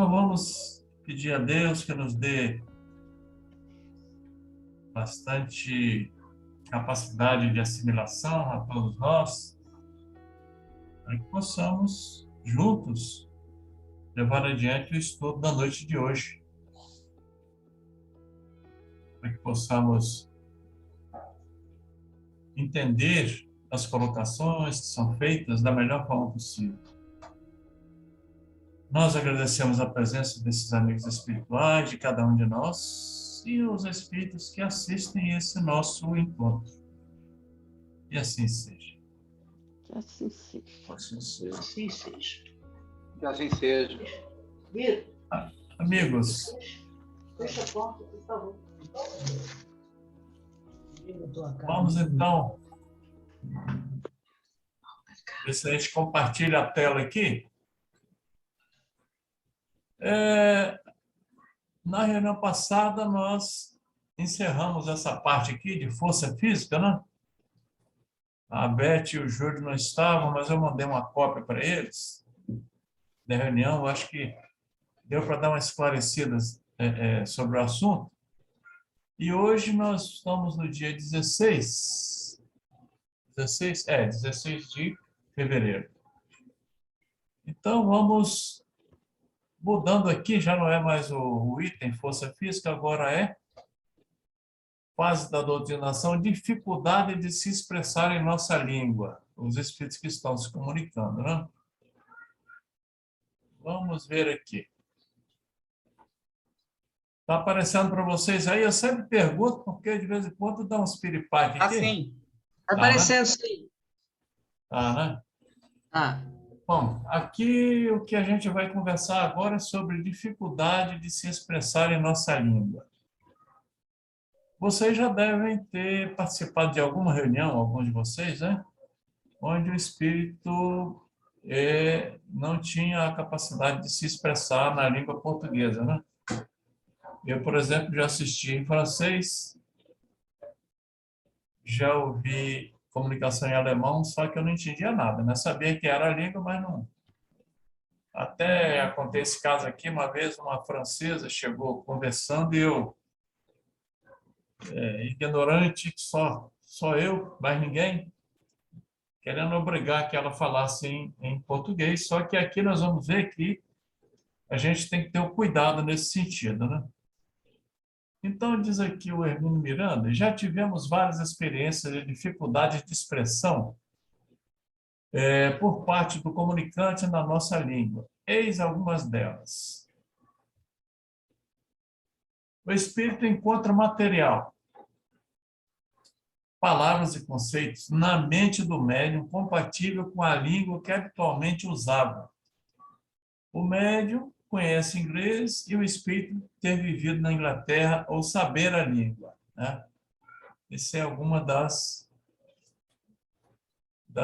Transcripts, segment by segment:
Vamos pedir a Deus que nos dê bastante capacidade de assimilação a todos nós, para que possamos, juntos, levar adiante o estudo da noite de hoje, para que possamos entender as colocações que são feitas da melhor forma possível. Nós agradecemos a presença desses amigos espirituais, de cada um de nós, e os espíritos que assistem esse nosso encontro. E assim seja. Que assim seja. Assim seja. Assim seja. Que assim seja. Amigos, Fecha a porta, por favor. vamos então ver se a gente compartilha a tela aqui. Na reunião passada, nós encerramos essa parte aqui de força física, né? A Beth e o Júlio não estavam, mas eu mandei uma cópia para eles da reunião. Eu acho que deu para dar uma esclarecida sobre o assunto. E hoje nós estamos no dia 16 de fevereiro. Então, vamos mudando aqui, já não é mais o item força física, agora é fase da doutrinação, dificuldade de se expressar em nossa língua. Os espíritos que estão se comunicando, né? Vamos ver aqui. Está aparecendo para vocês aí? Eu sempre pergunto, porque de vez em quando dá uns piripaque aqui. Assim. Está aparecendo, sim. Né? Ah. Bom, aqui o que a gente vai conversar agora é sobre dificuldade de se expressar em nossa língua. Vocês já devem ter participado de alguma reunião, alguns de vocês, né? Onde o espírito não tinha a capacidade de se expressar na língua portuguesa, né? Eu, por exemplo, já assisti em francês, já ouvi comunicação em alemão, só que eu não entendia nada, né? Sabia que era a língua, mas não. Até acontece esse caso aqui, uma vez uma francesa chegou conversando e eu, ignorante, só eu, mais ninguém, querendo obrigar que ela falasse em português, só que aqui nós vamos ver que a gente tem que ter o cuidado nesse sentido, né? Então, diz aqui o Hermínio Miranda, já tivemos várias experiências de dificuldade de expressão por parte do comunicante na nossa língua. Eis algumas delas. O espírito encontra material, palavras e conceitos na mente do médium compatível com a língua que habitualmente usava. O médium conhece inglês e o espírito ter vivido na Inglaterra ou saber a língua, né? Essa é alguma das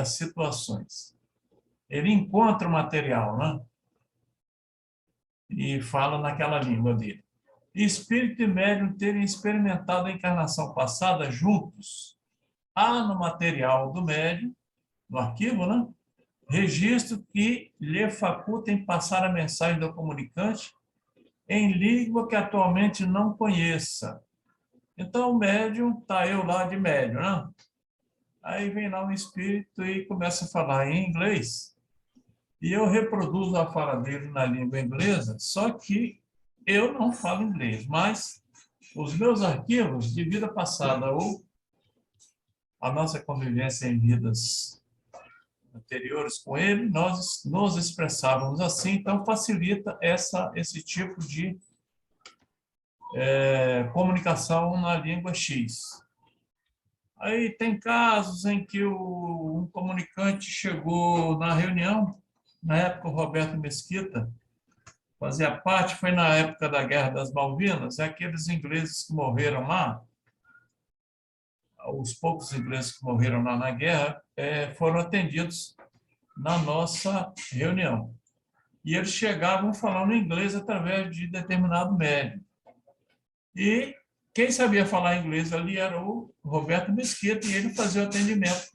situações. Ele encontra o material, né? E fala naquela língua dele. Espírito e médium terem experimentado a encarnação passada juntos. Há no material do médium, no arquivo, né? Registro que lhe facultem passar a mensagem do comunicante em língua que atualmente não conheça. Então, o médium, está eu lá de médium, né? Aí vem lá um espírito e começa a falar em inglês. E eu reproduzo a fala dele na língua inglesa, só que eu não falo inglês, mas os meus arquivos de vida passada ou a nossa convivência em vidas anteriores com ele, nós nos expressávamos assim, então facilita esse tipo de comunicação na língua X. Aí tem casos em que um comunicante chegou na reunião, na época o Roberto Mesquita fazia parte, foi na época da Guerra das Malvinas, aqueles ingleses que morreram lá, os poucos ingleses que morreram lá na guerra, foram atendidos na nossa reunião. E eles chegavam falando inglês através de determinado médium. E quem sabia falar inglês ali era o Roberto Mesquita, e ele fazia o atendimento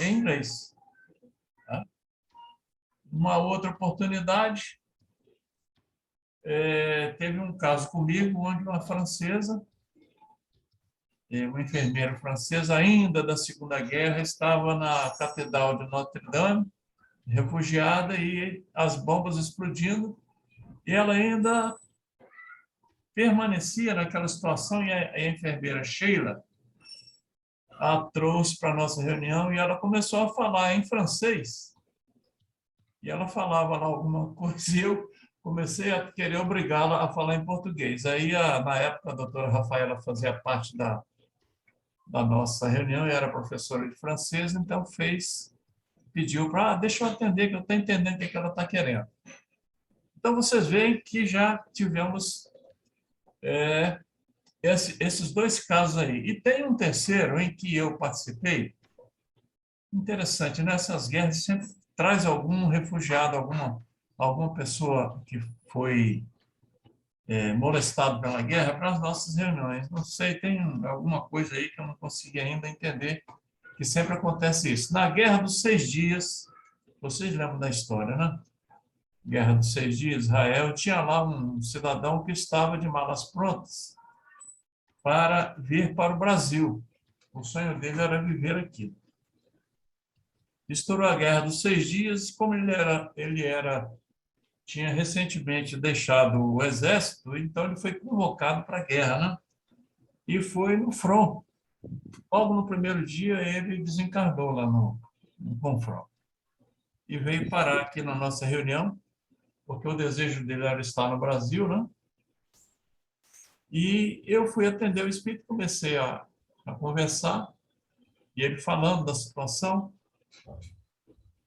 em inglês. Tá? Uma outra oportunidade, teve um caso comigo onde uma francesa, uma enfermeira francesa, ainda da Segunda Guerra, estava na Catedral de Notre-Dame, refugiada, e as bombas explodindo, e ela ainda permanecia naquela situação, e a enfermeira Sheila a trouxe para a nossa reunião e ela começou a falar em francês. E ela falava lá alguma coisa e eu comecei a querer obrigá-la a falar em português. Aí, na época, a doutora Rafaela fazia parte da nossa reunião e era professora de francês, então pediu para, deixa eu atender, que eu estou entendendo o que ela está querendo. Então, vocês veem que já tivemos esses dois casos aí. E tem um terceiro em que eu participei. Interessante, nessas guerras sempre traz algum refugiado, alguma pessoa que foi molestado pela guerra para as nossas reuniões. Não sei, tem alguma coisa aí que eu não consegui ainda entender, que sempre acontece isso. Na Guerra dos 6 Dias, vocês lembram da história, né? Guerra dos 6 Dias, Israel, tinha lá um cidadão que estava de malas prontas para vir para o Brasil. O sonho dele era viver aqui. Estourou a Guerra dos 6 Dias, como tinha recentemente deixado o exército, então ele foi convocado para a guerra, né? E foi no front. Logo no primeiro dia, ele desencarnou lá no confronto. E veio parar aqui na nossa reunião, porque o desejo dele era estar no Brasil, né? E eu fui atender o espírito, comecei a conversar, e ele falando da situação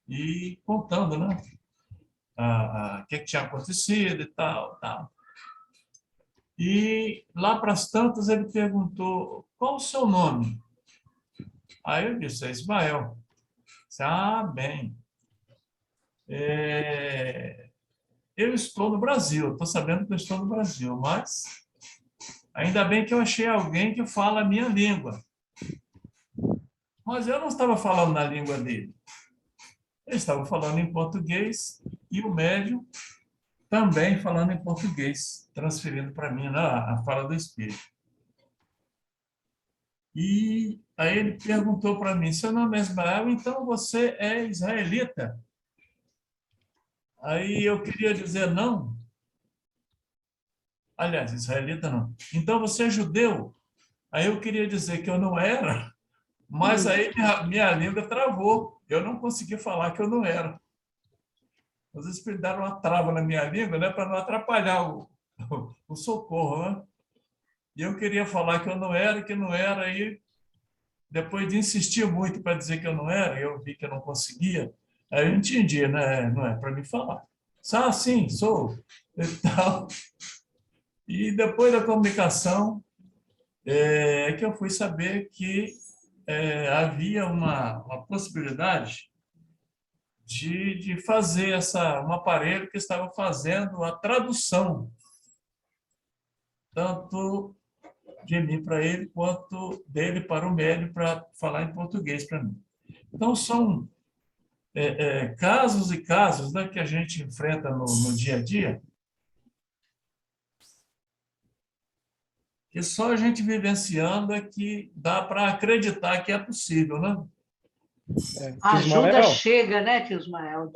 e contando, né? O que tinha acontecido e tal, tal. E lá para as tantas ele perguntou: qual o seu nome? Aí eu disse: é Ismael. Disse: ah, bem. Eu estou no Brasil, estou sabendo que eu estou no Brasil, mas ainda bem que eu achei alguém que fala a minha língua. Mas eu não estava falando na língua dele. Ele estava falando em português e o médium também falando em português, transferindo para mim, né, a fala do espírito. E aí ele perguntou para mim: seu nome é Ismael, então você é israelita? Aí eu queria dizer não. Aliás, israelita não. Então você é judeu? Aí eu queria dizer que eu não era, mas aí minha língua travou. Eu não consegui falar que eu não era. Os espíritos deram uma trava na minha língua, né, para não atrapalhar o socorro, né? E eu queria falar que eu não era, que não era, e depois de insistir muito para dizer que eu não era, eu vi que eu não conseguia, aí eu entendi, né? Não é para mim falar. Ah, sim, sou. E tal. E depois da comunicação, é que eu fui saber que havia uma possibilidade de fazer um aparelho que estava fazendo a tradução, tanto de mim para ele, quanto dele para o médium, para falar em português para mim. Então, são casos e casos, né, que a gente enfrenta no dia a dia, que só a gente vivenciando é que dá para acreditar que é possível, né? A ajuda Ismael, chega, né, tio Ismael?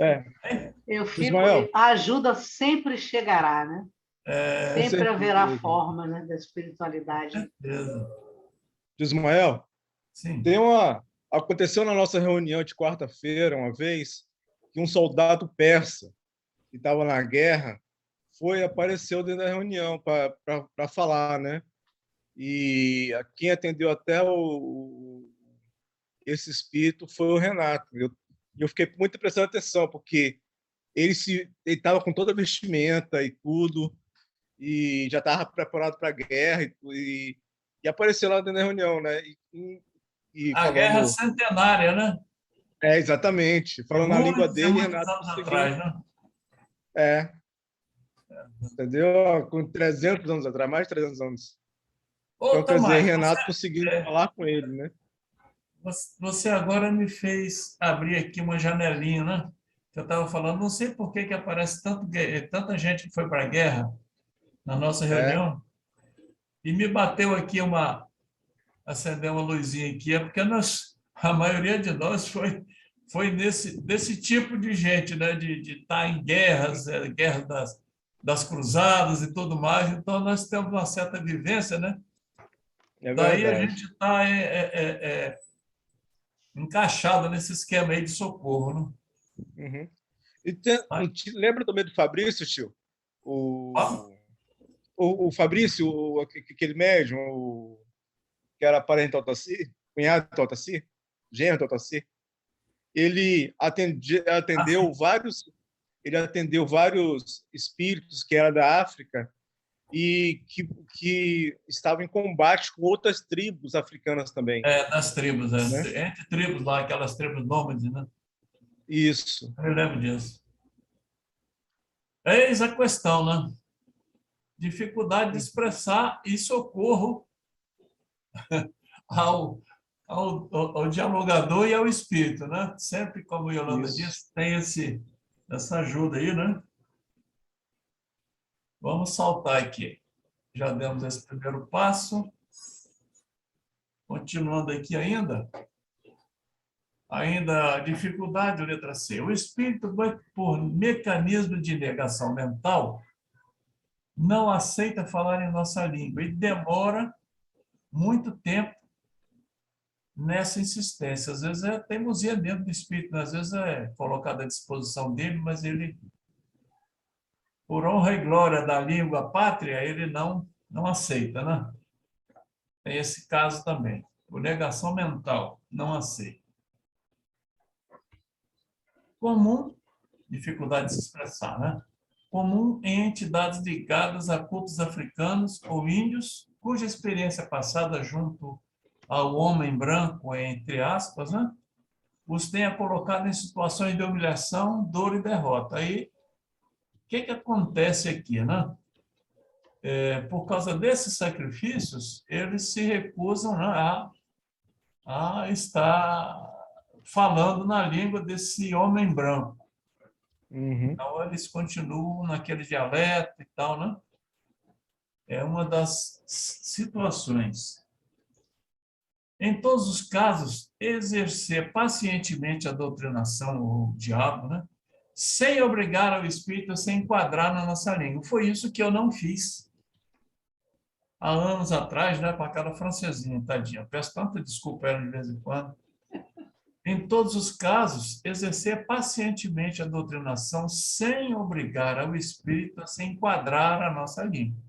Eu fico. Ismael. A ajuda sempre chegará, né? Sempre certeza. haverá forma, né, da espiritualidade. Beleza. Ismael, Sim. aconteceu na nossa reunião de quarta-feira, uma vez, que um soldado persa que estava na guerra apareceu dentro da reunião para falar, né? E quem atendeu até esse espírito foi o Renato. Eu fiquei muito prestando atenção, porque ele estava com toda a vestimenta e tudo, e já estava preparado para a guerra, e apareceu lá dentro da reunião, né? E A falando, guerra centenária, né? Exatamente. Falando na língua dele, muitos Renato anos conseguiu. atrás, né? Entendeu? Com 300 anos atrás, mais de 300 anos. Ô, Então, quer dizer, Tomás, Renato conseguiu falar com ele, né? você agora me fez abrir aqui uma janelinha, né? Que eu estava falando, não sei por que aparece tanta gente que foi para a guerra na nossa reunião, e me bateu aqui acendeu uma luzinha aqui, porque a maioria de nós foi desse tipo de gente, né? De estar em guerras, guerras das cruzadas e tudo mais. Então, nós temos uma certa vivência, né? É Daí a verdade. gente está encaixado nesse esquema aí de socorro, né? Uhum. Mas, Lembra também do Fabrício, tio? O Fabrício, aquele médium, que era parente do Altaci, cunhado do Altaci, genro do Altaci, ele atendeu vários espíritos que eram da África e que estavam em combate com outras tribos africanas também, das tribos, né? entre tribos lá, aquelas tribos nômades, né? Isso. Eu lembro disso. Eis a questão, né? Dificuldade de expressar e socorro ao dialogador e ao espírito, né? Sempre, como a Yolanda Isso. disse, tem essa ajuda aí, né? Vamos saltar aqui. Já demos esse primeiro passo. Continuando aqui ainda a dificuldade, letra C. O espírito, por mecanismo de negação mental, não aceita falar em nossa língua e demora muito tempo nessa insistência. Às vezes é teimosia mesmo do espírito, às vezes é colocado à disposição dele, mas ele, por honra e glória da língua pátria, ele não aceita, né? Tem esse caso também. Por negação mental, não aceita. Comum, dificuldade de se expressar, né? Comum em entidades ligadas a cultos africanos ou índios, cuja experiência passada junto ao homem branco, entre aspas, né? Os tenha colocado em situações de humilhação, dor e derrota. Aí, o que acontece aqui, né? Por causa desses sacrifícios, eles se recusam, né, a estar falando na língua desse homem branco. Uhum. Então, eles continuam naquele dialeto e tal, né? É uma das situações. Em todos os casos, exercer pacientemente a doutrinação, o diabo, né? Sem obrigar ao espírito a se enquadrar na nossa língua. Foi isso que eu não fiz há anos atrás, né, com aquela francesinha, tadinha. Peço tanta desculpa a ela de vez em quando. Em todos os casos, exercer pacientemente a doutrinação sem obrigar ao espírito a se enquadrar à nossa língua.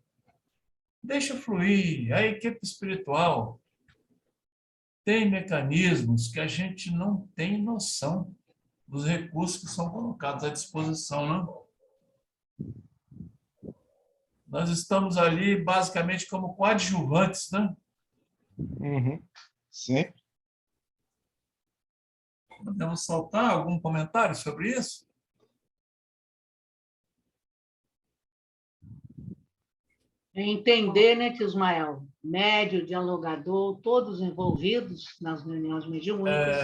Deixa fluir. A equipe espiritual tem mecanismos que a gente não tem noção dos recursos que são colocados à disposição, não? Nós estamos ali basicamente como coadjuvantes, né? Uhum. Sim. Podemos soltar algum comentário sobre isso? Entender, né, tio Ismael? Médio, dialogador, todos envolvidos nas reuniões mediúnicas,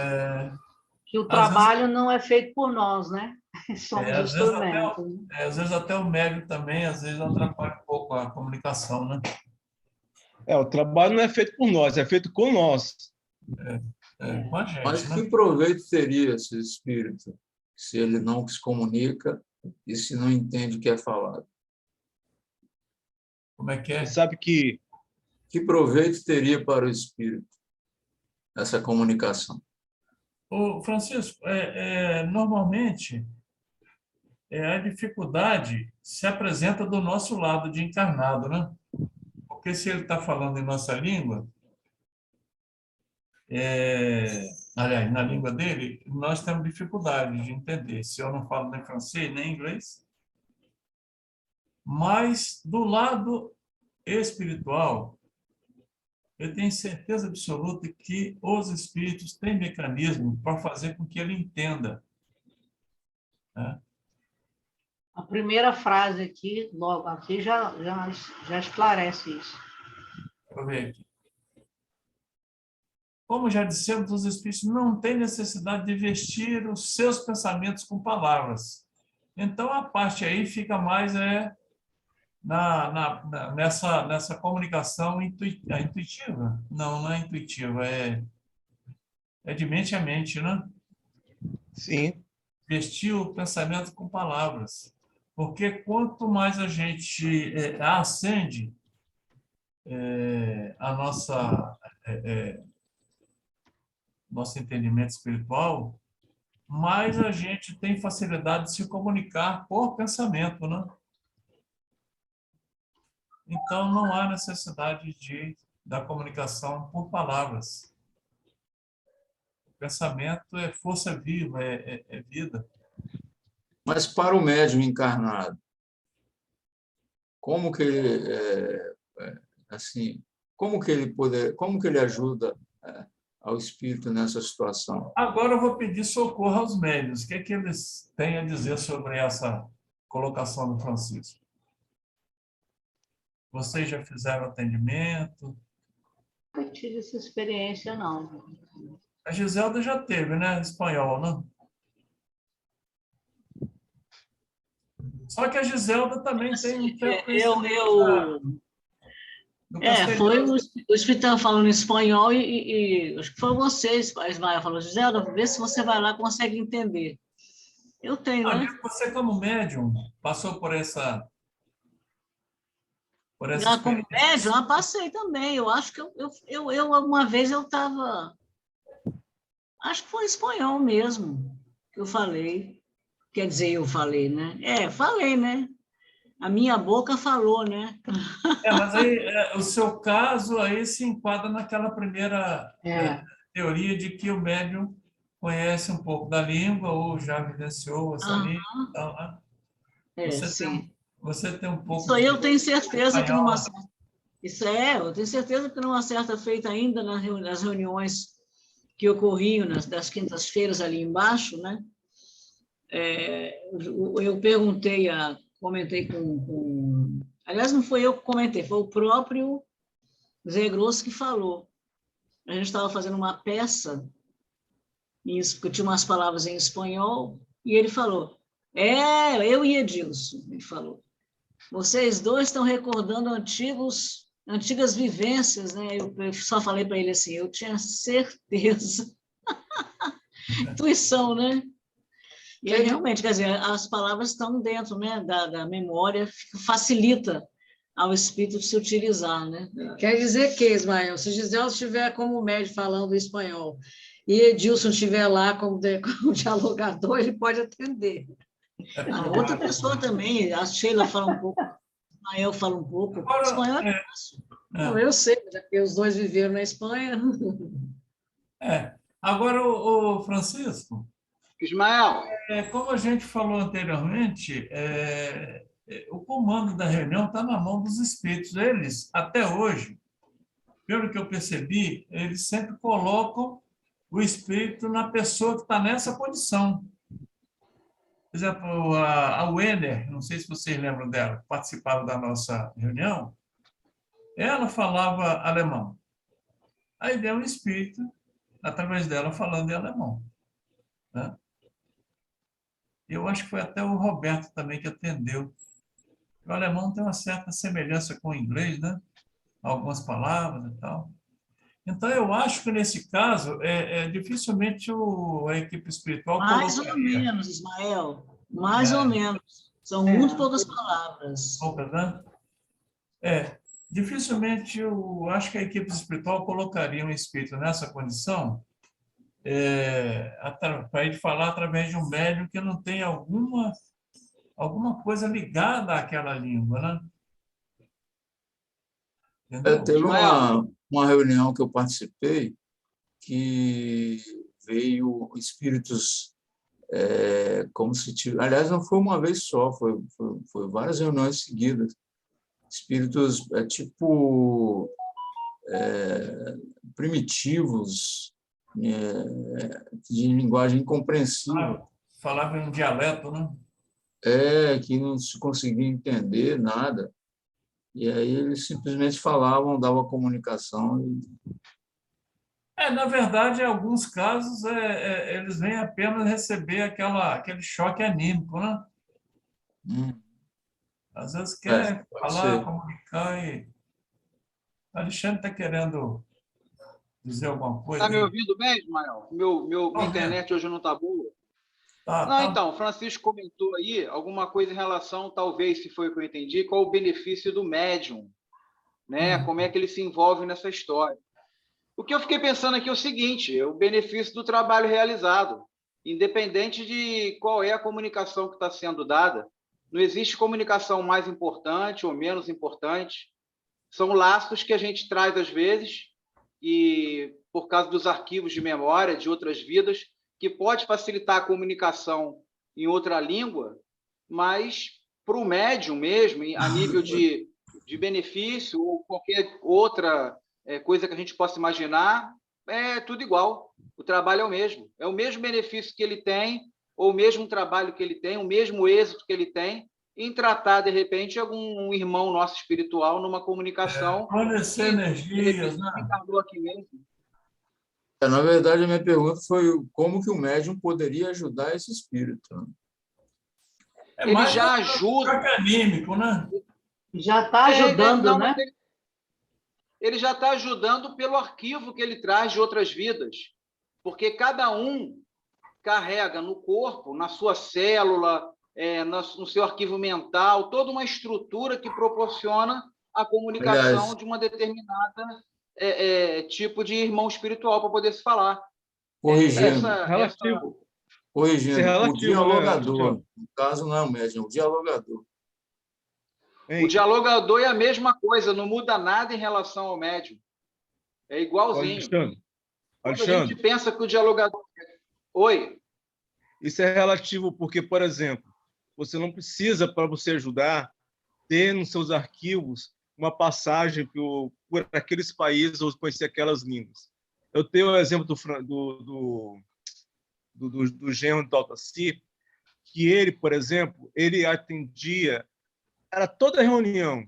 que o trabalho não é feito por nós, né? Somos instrumentos. Às vezes até o médium também, às vezes atrapalha um pouco a comunicação, né? O trabalho não é feito por nós, é feito com nós. Com a gente, Mas né? que proveito teria esse espírito se ele não se comunica e se não entende o que é falado? Como é que é? Você sabe que proveito teria para o espírito essa comunicação? Ô, Francisco, normalmente a dificuldade se apresenta do nosso lado de encarnado, né? Porque se ele está falando em nossa língua, aliás, na língua dele, nós temos dificuldade de entender. Se eu não falo nem francês, nem inglês. Mas, do lado espiritual, eu tenho certeza absoluta que os espíritos têm mecanismo para fazer com que ele entenda, né? A primeira frase aqui, logo aqui, já esclarece isso. Deixa eu ver aqui. Como já dissemos, os espíritos não têm necessidade de vestir os seus pensamentos com palavras. Então, a parte aí fica mais nessa comunicação intuitiva. Não, não é intuitiva, é de mente a mente, né? Sim, Vestir o pensamento com palavras. Porque quanto mais a gente acende a nosso entendimento espiritual, mais a gente tem facilidade de se comunicar por pensamento, né? Então, não há necessidade da comunicação por palavras. O pensamento é força viva, é vida. Mas para o médium encarnado, como que assim, como que ele ajuda ao espírito nessa situação? Agora eu vou pedir socorro aos médiuns. O que é que eles têm a dizer sobre essa colocação do Francisco? Vocês já fizeram atendimento? Não tive essa experiência, não. A Giselda já teve, né? Espanhol, né? Só que a Giselda também tem um certo Foi o Espírito falando em espanhol e acho que foi vocês, a Ismael falou, Giselda, vê se você vai lá e consegue entender. Eu tenho, né? Você, como médium, passou por essa Como médium, eu passei também. Eu acho que uma vez eu estava... Acho que foi espanhol mesmo que eu falei. Quer dizer, eu falei, né? Falei, né? A minha boca falou, né? Mas aí o seu caso aí se enquadra naquela primeira teoria de que o médium conhece um pouco da língua ou já vivenciou essa língua. Então, né? Você tem um pouco. Isso aí eu tenho certeza que numa certa... eu tenho certeza que numa certa feita ainda nas reuniões que ocorriam das quintas-feiras ali embaixo, né? Eu comentei com... Aliás, não foi eu que comentei, foi o próprio Zé Grosso que falou. A gente estava fazendo uma peça, porque tinha umas palavras em espanhol, e ele falou, eu e Edilson, ele falou, vocês dois estão recordando antigas vivências, né? Eu só falei para ele assim, eu tinha certeza. Intuição, né? E aí, realmente, quer dizer, as palavras estão dentro, né, da memória, facilita ao espírito se utilizar, né? Quer dizer que, Ismael, se Gisela estiver como médium falando espanhol e Edilson estiver lá como dialogador, ele pode atender. A outra pessoa também, a Sheila fala um pouco, o Ismael fala um pouco. Agora, espanhol é fácil. Não, eu sei, porque os dois viveram na Espanha. Agora, o Francisco, Ismael, como a gente falou anteriormente, o comando da reunião está na mão dos espíritos. Eles, até hoje, pelo que eu percebi, eles sempre colocam o espírito na pessoa que está nessa condição. Por exemplo, a Wenner, não sei se vocês lembram dela, participava da nossa reunião, ela falava alemão. Aí deu um espírito, através dela, falando em alemão. Né? Eu acho que foi até o Roberto também que atendeu. O alemão tem uma certa semelhança com o inglês, né? Algumas palavras e tal. Então, eu acho que, nesse caso, dificilmente a equipe espiritual Mais colocaria. ou menos, Ismael. Mais ou menos. São muito poucas palavras. Poucas, né? Dificilmente eu acho que a equipe espiritual colocaria um espírito nessa condição para ele falar através de um médium que não tem alguma coisa ligada àquela língua, né? Entendeu? Teve uma reunião que eu participei que veio espíritos como se tivesse... Aliás, não foi uma vez só, foi várias reuniões seguidas. Espíritos primitivos, de linguagem incompreensível. Falava em um dialeto, né? Que não se conseguia entender nada. E aí eles simplesmente falavam, davam a comunicação. Na verdade, em alguns casos, eles vêm apenas receber aquele choque anímico, né? Às vezes quer pode falar, ser. comunicar e... Alexandre está querendo dizer alguma coisa Está me aí? ouvindo bem, Ismael? Minha internet hoje não está boa. Não, Tá. então, Francisco comentou aí alguma coisa em relação, talvez, se foi o que eu entendi, qual o benefício do médium, né? Como é que ele se envolve nessa história. O que eu fiquei pensando aqui é o seguinte, é o benefício do trabalho realizado, independente de qual é a comunicação que está sendo dada. Não existe comunicação mais importante ou menos importante. São laços que a gente traz às vezes, e por causa dos arquivos de memória de outras vidas, que pode facilitar a comunicação em outra língua, mas para o médium mesmo, a nível de benefício ou qualquer outra coisa que a gente possa imaginar, é tudo igual. O trabalho é o mesmo benefício que ele tem, ou o mesmo trabalho que ele tem, o mesmo êxito que ele tem, em tratar, de repente, algum irmão nosso espiritual numa comunicação Fornecer que, de energias, repente, né? encarnou aqui mesmo. Na verdade, a minha pergunta foi como que o médium poderia ajudar esse espírito, né? É Ele mais já um ajuda. choque anímico, né? Já está ajudando, Não, né? mas ele já está ajudando pelo arquivo que ele traz de outras vidas. Porque cada um carrega no corpo, na sua célula, no seu arquivo mental, toda uma estrutura que proporciona a comunicação Aliás, de uma determinada tipo de irmão espiritual para poder se falar. corrigindo, Isso é o relativo, né, dialogador, Alexandre? no caso não é o médium, é o dialogador. O Hein? dialogador é a mesma coisa, não muda nada em relação ao médium. É igualzinho. Alexandre, Quando a gente Alexandre, pensa que o dialogador... Oi? isso é relativo porque, por exemplo, você não precisa, para você ajudar, ter nos seus arquivos uma passagem por aqueles países ou conhecer aquelas línguas. Eu tenho o exemplo do genro do Altaci, que ele, por exemplo, ele atendia, era toda reunião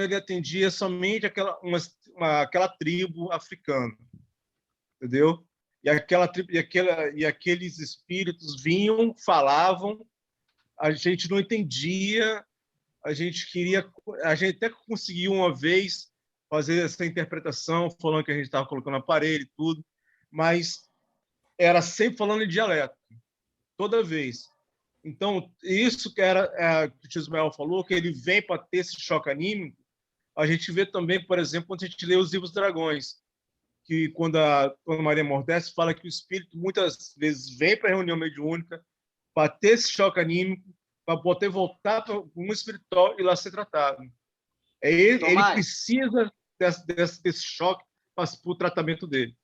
ele atendia somente aquela tribo africana, entendeu? E aquela tribo, e aqueles espíritos vinham, falavam, a gente não entendia, a gente até conseguiu uma vez fazer essa interpretação, falando que a gente estava colocando aparelho e tudo, mas era sempre falando em dialeto, toda vez. Então, isso que que o tio Ismael falou, que ele vem para ter esse choque anímico, a gente vê também, por exemplo, quando a gente lê os livros Dragões, que quando a Dona Maria Mordeste fala que o espírito muitas vezes vem para a reunião mediúnica para ter esse choque anímico, para poder voltar para o mundo espiritual e lá ser tratado. Ele Tomás, precisa desse choque para o tratamento dele.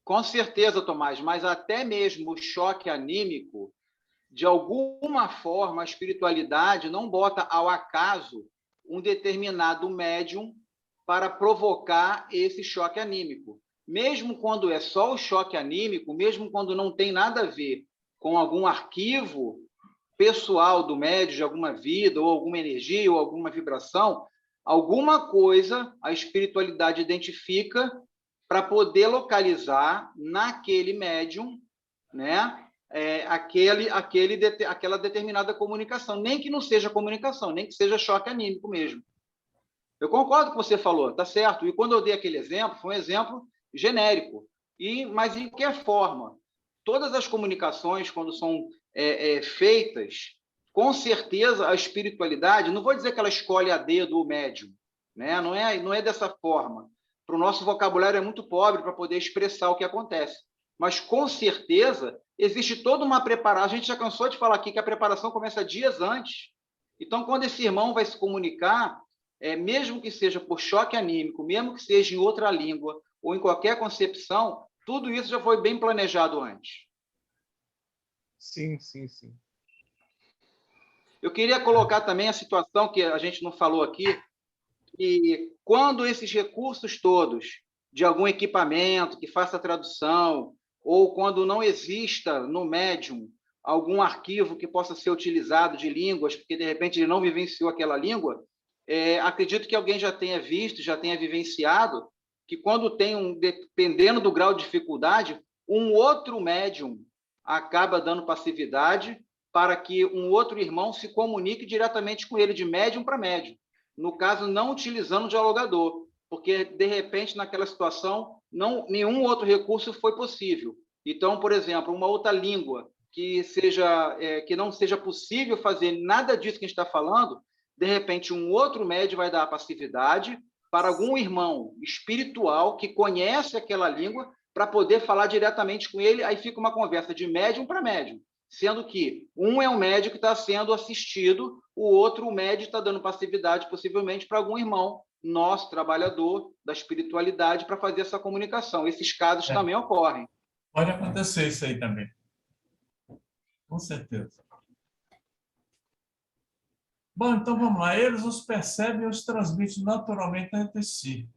com certeza, Tomás, mas até mesmo o choque anímico, de alguma forma, a espiritualidade não bota ao acaso um determinado médium para provocar esse choque anímico. Mesmo quando é só o choque anímico, mesmo quando não tem nada a ver com algum arquivo pessoal do médium, de alguma vida, ou alguma energia, ou alguma vibração, alguma coisa a espiritualidade identifica para poder localizar naquele médium, né, aquela determinada comunicação, nem que não seja comunicação, nem que seja choque anímico mesmo. Eu concordo com o que você falou, tá certo. E quando eu dei aquele exemplo, foi um exemplo genérico. Mas em que forma? Todas as comunicações, quando são feitas, com certeza a espiritualidade, não vou dizer que ela escolhe a dedo o médium, né? Não é dessa forma. Para o nosso vocabulário é muito pobre para poder expressar o que acontece. Mas, com certeza, existe toda uma preparação. A gente já cansou de falar aqui que a preparação começa dias antes. Então, quando esse irmão vai se comunicar, mesmo que seja por choque anímico, mesmo que seja em outra língua ou em qualquer concepção, tudo isso já foi bem planejado antes. Sim, sim, sim. Eu queria colocar também a situação que a gente não falou aqui, que quando esses recursos todos de algum equipamento que faça tradução, ou quando não exista no médium algum arquivo que possa ser utilizado de línguas, porque de repente ele não vivenciou aquela língua, acredito que alguém já tenha visto, já tenha vivenciado, que quando tem dependendo do grau de dificuldade, um outro médium acaba dando passividade para que um outro irmão se comunique diretamente com ele, de médium para médium. No caso, não utilizando o dialogador, porque, de repente, naquela situação, nenhum outro recurso foi possível. Então, por exemplo, uma outra língua que não seja possível fazer nada disso que a gente está falando, de repente, um outro médium vai dar a passividade para algum irmão espiritual que conhece aquela língua para poder falar diretamente com ele, aí fica uma conversa de médium para médium, sendo que um é o médium que está sendo assistido, o outro, o médium, está dando passividade, possivelmente, para algum irmão nosso, trabalhador da espiritualidade, para fazer essa comunicação. Esses casos também ocorrem. Pode acontecer isso aí também. Com certeza. Bom, então vamos lá. Eles os percebem e os transmitem naturalmente entre si.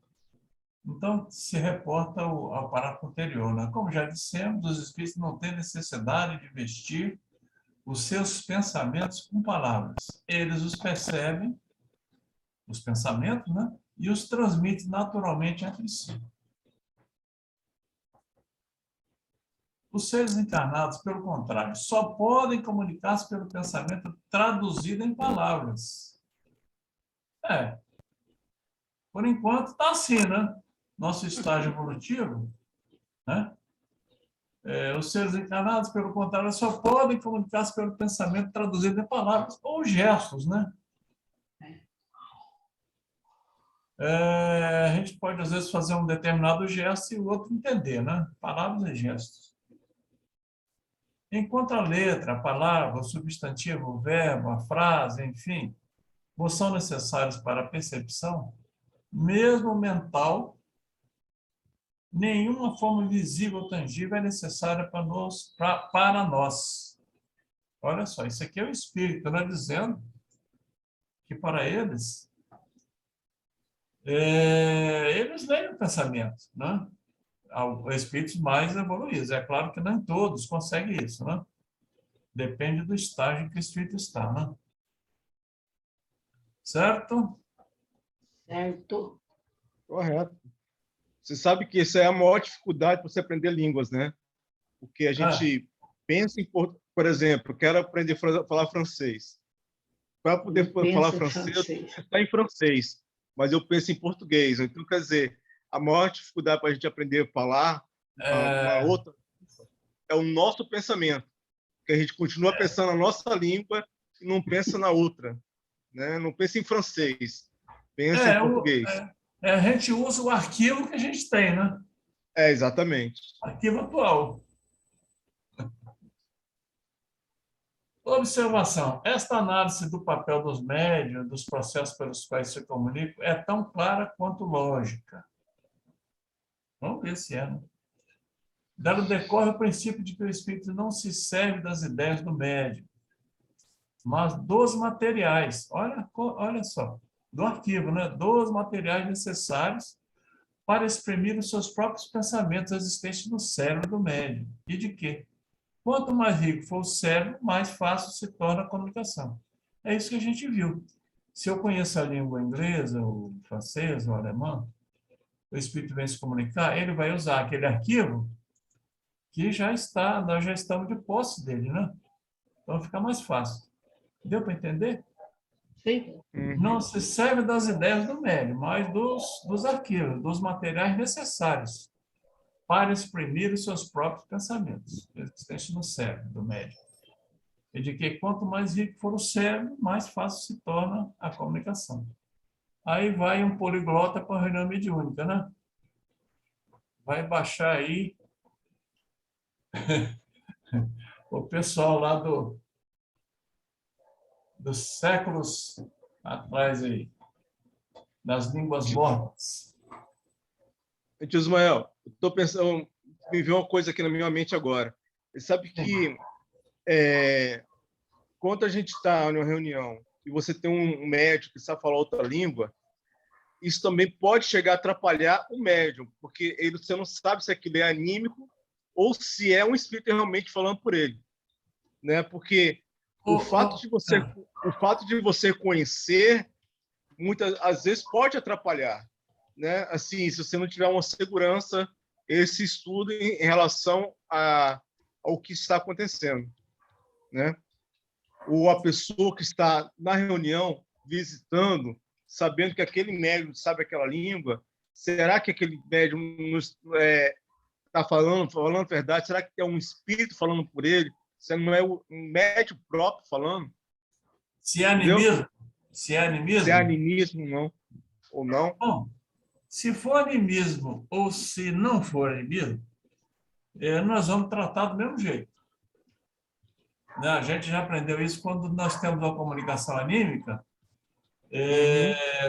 Então, se reporta ao parágrafo anterior, né? Como já dissemos, os espíritos não têm necessidade de vestir os seus pensamentos com palavras. Eles os percebem, os pensamentos, né? E os transmitem naturalmente entre si. Os seres encarnados, pelo contrário, só podem comunicar-se pelo pensamento traduzido em palavras. Por enquanto está assim, né? Nosso estágio evolutivo, né? Os seres encarnados, pelo contrário, só podem comunicar-se pelo pensamento traduzido em palavras ou gestos, né? A gente pode, às vezes, fazer um determinado gesto e o outro entender, né? Palavras e gestos. Enquanto a letra, a palavra, o substantivo, o verbo, a frase, enfim, não são necessários para a percepção, mesmo mental, nenhuma forma visível ou tangível é necessária para nós. Olha só, isso aqui é o Espírito, né, dizendo que para eles, eles leem o pensamento, né? Espíritos mais evoluídos. É claro que nem todos conseguem isso, né? Depende do estágio que o espírito está, né? Certo? Certo. Correto. Você sabe que isso é a maior dificuldade para você aprender línguas, né? Porque a gente pensa em, por exemplo, quero aprender a falar francês. Para poder falar francês, eu tenho que pensar em francês, mas eu penso em português. Então, quer dizer, a maior dificuldade para a gente aprender a falar uma outra é o nosso pensamento, que a gente continua pensando na nossa língua e não pensa na outra, né? Não pensa em francês, pensa em português. A gente usa o arquivo que a gente tem, né? Exatamente. Arquivo atual. Observação. Esta análise do papel dos médiuns, dos processos pelos quais se comunicam, é tão clara quanto lógica. Vamos ver se é, né? Dela decorre o princípio de que o espírito não se serve das ideias do médium, mas dos materiais. Olha só, do arquivo, né? Dos materiais necessários para exprimir os seus próprios pensamentos existentes no cérebro do médium. E de quê? Quanto mais rico for o cérebro, mais fácil se torna a comunicação. É isso que a gente viu. Se eu conheço a língua inglesa, o francês, o alemão, o espírito vem se comunicar, ele vai usar aquele arquivo que nós já estamos de posse dele, né? Então fica mais fácil. Deu para entender? Sim. Não se serve das ideias do médium, mas dos arquivos, dos materiais necessários para exprimir os seus próprios pensamentos existentes no cérebro do médium. E de que quanto mais rico for o cérebro, mais fácil se torna a comunicação. Aí vai um poliglota para a reunião mediúnica, né? Vai baixar aí o pessoal lá dos séculos atrás aí, das línguas mortas. Tio Ismael, eu estou pensando, me veio uma coisa aqui na minha mente agora. Você sabe que quando a gente está em uma reunião e você tem um médico que sabe falar outra língua, isso também pode chegar a atrapalhar o médium, porque você não sabe se aquilo é anímico ou se é um espírito realmente falando por ele, né? Porque o fato de você conhecer muitas às vezes pode atrapalhar, né? Assim, se você não tiver uma segurança, esse estudo em relação ao que está acontecendo, né? ou a pessoa que está na reunião visitando, sabendo que aquele médium sabe aquela língua, será que aquele médium está falando a verdade? Será que é um espírito falando por ele? Se não é um médium próprio falando? Se é Entendeu? animismo, se é Se é animismo, animismo não, ou não. bom, se for animismo ou se não for animismo, nós vamos tratar do mesmo jeito. Né? A gente já aprendeu isso quando nós temos uma comunicação anímica.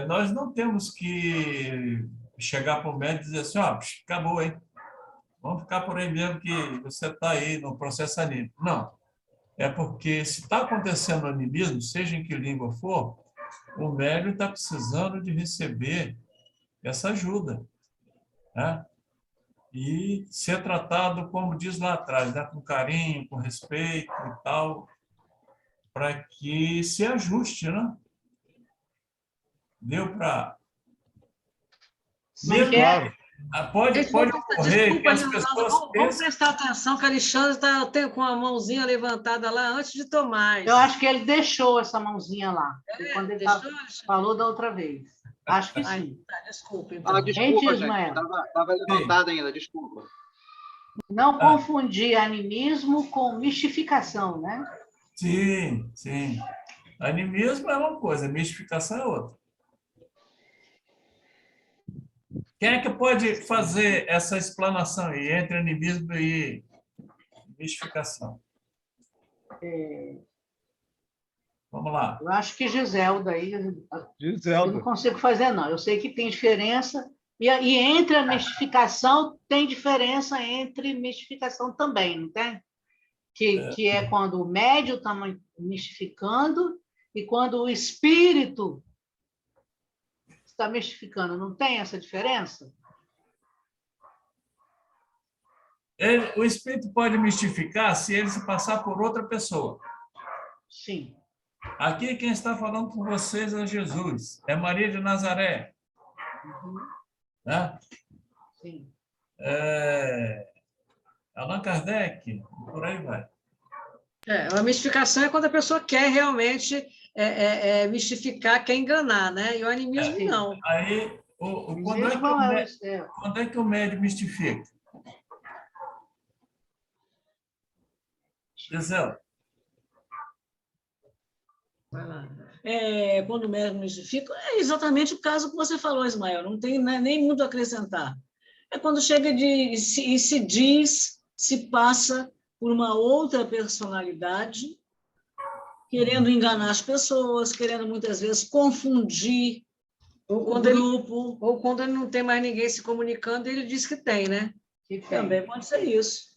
Nós não temos que chegar para o médico e dizer assim, ó, acabou, hein? Vamos ficar por aí mesmo que você está aí no processo anímico. Não. É porque se está acontecendo o animismo, seja em que língua for, o médium está precisando de receber essa ajuda, né? E ser tratado, como diz lá atrás, né? Com carinho, com respeito e tal, para que se ajuste, né? Deu para... Sim, Claro. Pode ocorrer que desculpa, as Leonardo, pessoas vamos pensem... prestar atenção que a Alexandre está com a mãozinha levantada lá antes de Tomás. Eu acho que ele deixou essa mãozinha lá, quando ele Deixou, Alexandre? falou da outra vez. Acho que Ai, sim. tá, desculpa, então. Ah, desculpa, Gente, gente. Ismael. Estava levantado ainda, desculpa. Não confundir animismo com mistificação, né? Sim, sim. Animismo é uma coisa, mistificação é outra. Quem é que pode fazer essa explanação aí entre animismo e mistificação? Vamos lá. Eu acho que Giselda aí, eu não Giselda. consigo fazer, não. Eu sei que tem diferença, e entre a mistificação, tem diferença entre mistificação também, não tem? Que é quando o médium está mistificando e quando o espírito está mistificando. Não tem essa diferença? O espírito pode mistificar se ele se passar por outra pessoa. Sim. Aqui quem está falando com vocês é Jesus, é Maria de Nazaré. Né? Sim. Allan Kardec, por aí vai. A mistificação é quando a pessoa quer realmente mistificar, quer enganar, né? E o animismo não. Aí, quando é que o médium mistifica? Gisela. Quando o médium mistifica, é exatamente o caso que você falou, Ismael, não tem nem muito a acrescentar. É quando chega e se diz, se passa por uma outra personalidade, querendo enganar as pessoas, querendo muitas vezes confundir o grupo. Ou quando ele não tem mais ninguém se comunicando, ele diz que tem, né? Também pode ser isso.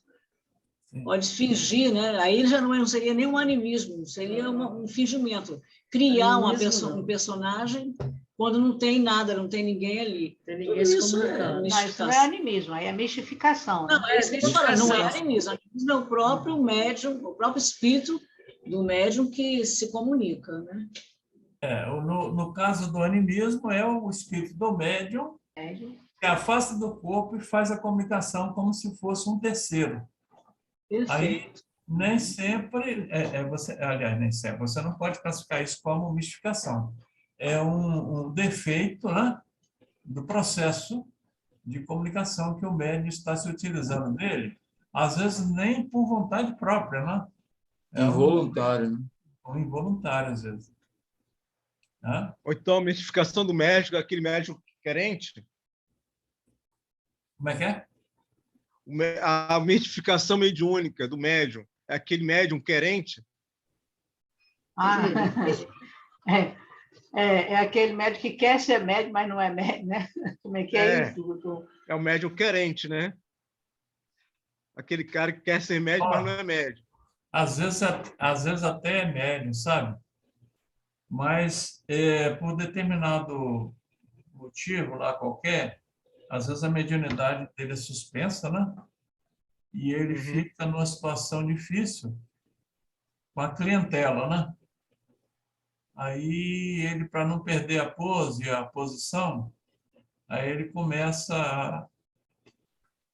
Sim. Pode fingir, né? Aí já não seria nem um animismo, seria um fingimento. Criar um personagem quando não tem nada, não tem ninguém ali. Tem ninguém se comunicando. Não, isso não é animismo, aí é mistificação. Né? Não, é isso que eu estou falando, não é animismo. Animismo é o próprio médium, o próprio espírito do médium que se comunica, né? No caso do animismo, é o espírito do médium que afasta do corpo e faz a comunicação como se fosse um terceiro. Perfeito. Aí, nem sempre, nem sempre, você não pode classificar isso como mistificação. É um defeito, né, do processo de comunicação que o médium está se utilizando dele, às vezes nem por vontade própria, né? Involuntário, né? Ou involuntário, às vezes. Né? Ou então a mistificação do médico, aquele médico querente. Como é que é? A mistificação mediúnica do médium é aquele médium querente. É aquele médico que quer ser médico, mas não é médico, né? Como é que é isso? É o médium querente, né? Aquele cara que quer ser médico, mas não é médico. Às vezes até é médium, sabe? Mas por determinado motivo lá qualquer, às vezes a mediunidade dele é suspensa, né? E ele fica numa situação difícil com a clientela, né? Aí ele, para não perder a pose, a posição, aí ele começa a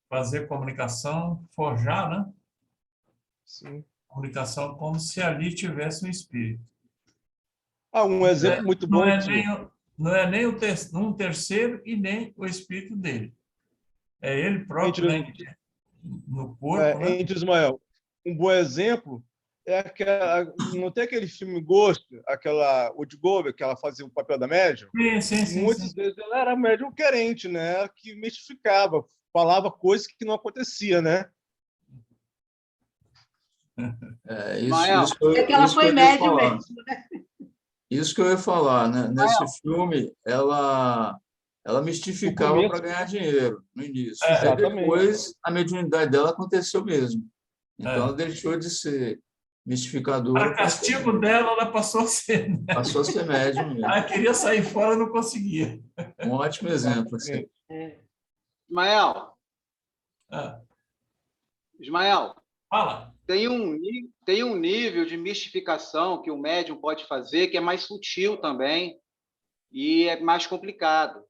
fazer comunicação, forjar, né? Sim. comunicação como se ali tivesse um espírito. Um exemplo muito bom. Não é nem um terceiro e nem o espírito dele. É ele próprio, né? No corpo, né? Entre Ismael, um bom exemplo é não tem aquele filme Ghost, o de Goldberg, que ela fazia o papel da médium? Sim. Muitas vezes ela era médium querente, né? Que mistificava, falava coisas que não acontecia, né? É que ela foi médium mesmo, né? Isso que eu ia falar, né? Nesse filme, ela mistificava para ganhar dinheiro no início. Aí depois, a mediunidade dela aconteceu mesmo. Então, ela deixou de ser mistificadora. Para castigo dela, ela passou a ser. Né? Passou a ser médium mesmo. Ela queria sair fora, não conseguia. Um ótimo exemplo. Assim. Ismael, fala. Tem um nível de mistificação que o médium pode fazer que é mais sutil também e é mais complicado.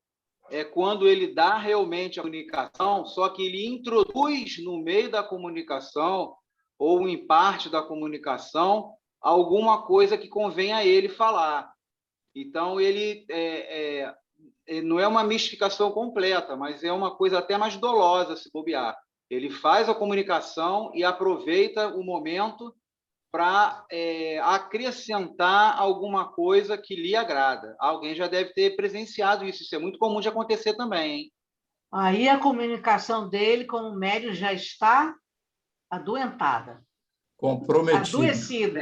É quando ele dá realmente a comunicação, só que ele introduz no meio da comunicação ou em parte da comunicação alguma coisa que convém a ele falar. Então, ele não é uma mistificação completa, mas é uma coisa até mais dolosa, se bobear. Ele faz a comunicação e aproveita o momento para acrescentar alguma coisa que lhe agrada. Alguém já deve ter presenciado isso. Isso é muito comum de acontecer também, hein? Aí a comunicação dele como médium já está adoentada. Comprometida. Adoecida.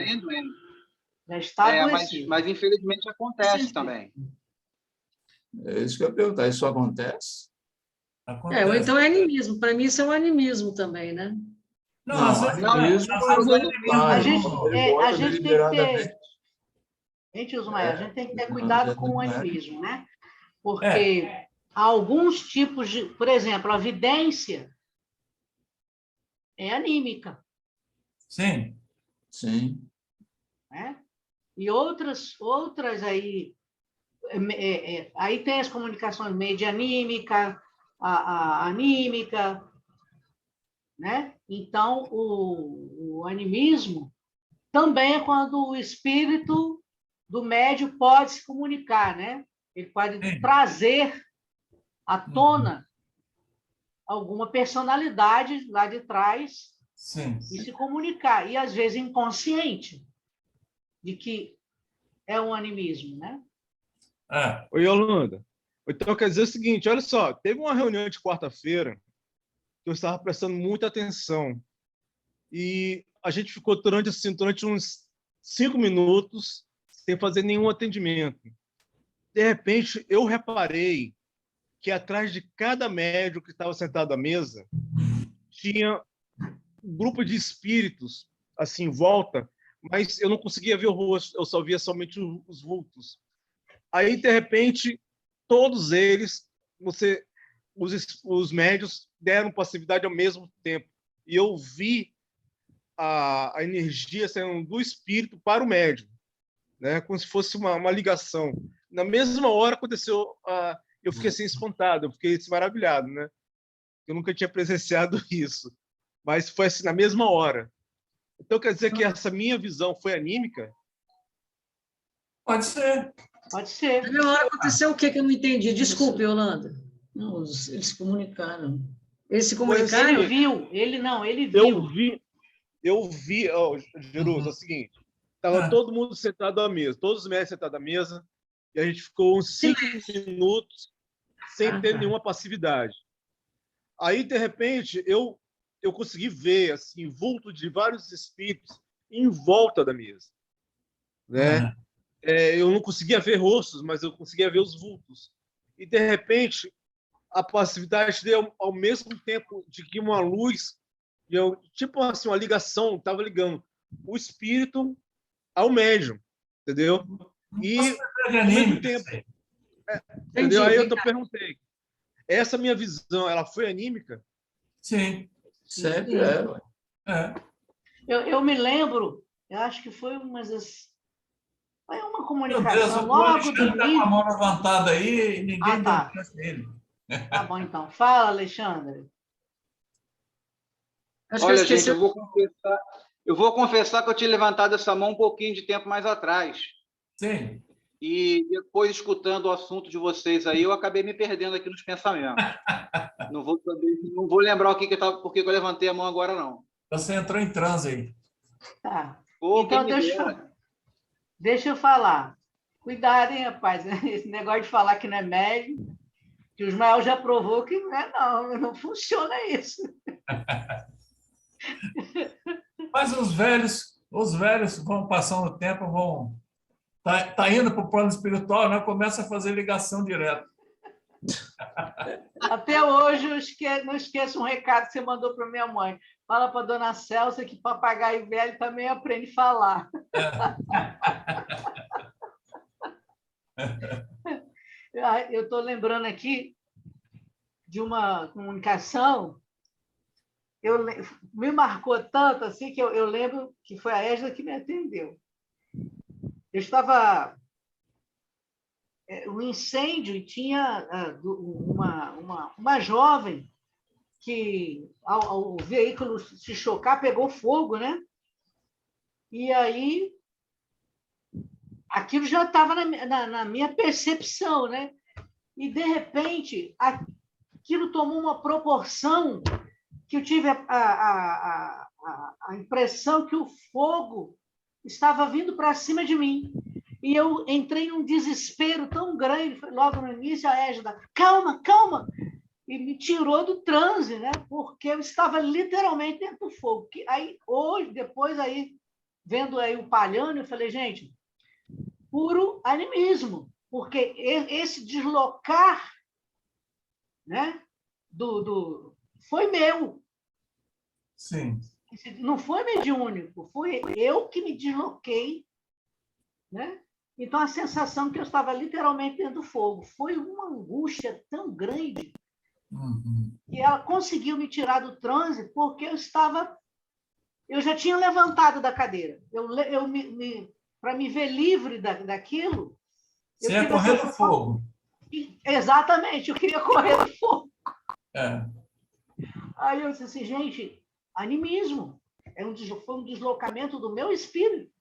Já está adoecida. Mas infelizmente acontece também. É isso que eu ia perguntar. Isso acontece? Ou então é animismo. Para mim, isso é um animismo também, né? A gente tem que ter... a gente tem que ter cuidado com o animismo, né? Porque há alguns tipos de... Por exemplo, a vidência é anímica. Sim. Né? E outras aí... Aí tem as comunicações medianímica, a anímica, né? Então, o animismo também é quando o espírito do médium pode se comunicar, né? Ele pode trazer à tona alguma personalidade lá de trás e se comunicar. E, às vezes, inconsciente de que é um animismo, né? Oi, Yolanda. Então, quer dizer o seguinte, olha só, teve uma reunião de quarta-feira que eu estava prestando muita atenção e a gente ficou durante uns 5 minutos sem fazer nenhum atendimento. De repente, eu reparei que atrás de cada médium que estava sentado à mesa tinha um grupo de espíritos assim em volta, mas eu não conseguia ver o rosto, eu só via somente os vultos. Aí, de repente, todos eles, os médios deram passividade ao mesmo tempo. E eu vi a energia saindo do espírito para o médium, né? Como se fosse uma ligação. Na mesma hora aconteceu, eu fiquei assim espantado, eu fiquei assim, maravilhado, né? Eu nunca tinha presenciado isso, mas foi assim na mesma hora. Então quer dizer que essa minha visão foi anímica? Pode ser. Pode ser. Na mesma hora aconteceu o que eu não entendi? Desculpe, Yolanda. Não, eles se comunicaram. Eles se comunicaram? Ele viu. Ele viu. Eu vi, Jerusa, é o seguinte, estava todo mundo sentado à mesa, todos os médicos sentados à mesa, e a gente ficou uns 5 minutos sem ter nenhuma passividade. Aí, de repente, eu consegui ver assim, vulto de vários espíritos em volta da mesa. Né? Eu não conseguia ver rostos, mas eu conseguia ver os vultos. E, de repente, a passividade deu ao mesmo tempo de que uma luz, tipo assim, uma ligação, estava ligando o espírito ao médium, entendeu? E, ao mesmo tempo... entendeu? Aí eu perguntei, essa minha visão, ela foi anímica? Sim. Sempre é. Eu me lembro, eu acho que foi foi uma comunicação Meu Deus, logo do início. Está com a mão levantada aí e ninguém tá. Ele. Tá bom, então. Fala, Alexandre. Olha, gente, eu vou confessar. Eu vou confessar que eu tinha levantado essa mão um pouquinho de tempo mais atrás. Sim. E depois, escutando o assunto de vocês aí, eu acabei me perdendo aqui nos pensamentos. Não vou lembrar por que eu levantei a mão agora, não. Você entrou em transe aí. Tá. Pô, Então, deixa eu falar. Cuidado, hein, rapaz? Esse negócio de falar que não é médio, que o Ismael já provou que não é, não funciona isso. Mas os velhos vão passando o tempo, vão... Tá indo para o plano espiritual, né? Começa a fazer ligação direta. Até hoje, não esqueço um recado que você mandou para minha mãe. Fala para a dona Celsa que papagaio velho também aprende a falar. Eu estou lembrando aqui de uma comunicação, me marcou tanto assim que eu lembro que foi a Égida que me atendeu. Eu estava um incêndio e tinha uma jovem que, ao veículo se chocar, pegou fogo, né? E aí, aquilo já estava na minha percepção, né? E, de repente, aquilo tomou uma proporção que eu tive a impressão que o fogo estava vindo para cima de mim. E eu entrei num desespero tão grande, logo no início, a Égida, calma, calma, e me tirou do transe, né? Porque eu estava literalmente dentro do fogo. Aí, depois, vendo aí o Palhano, eu falei, gente, puro animismo, porque esse deslocar, né, foi meu. Sim. Não foi mediúnico, foi eu que me desloquei, né? Então, a sensação que eu estava literalmente dentro do fogo foi uma angústia tão grande que ela conseguiu me tirar do transe porque eu já tinha levantado da cadeira. Para me ver livre daquilo... Você ia correr do fogo. Exatamente, eu queria correr do fogo. É. Aí eu disse assim, gente, animismo. Foi um deslocamento do meu espírito.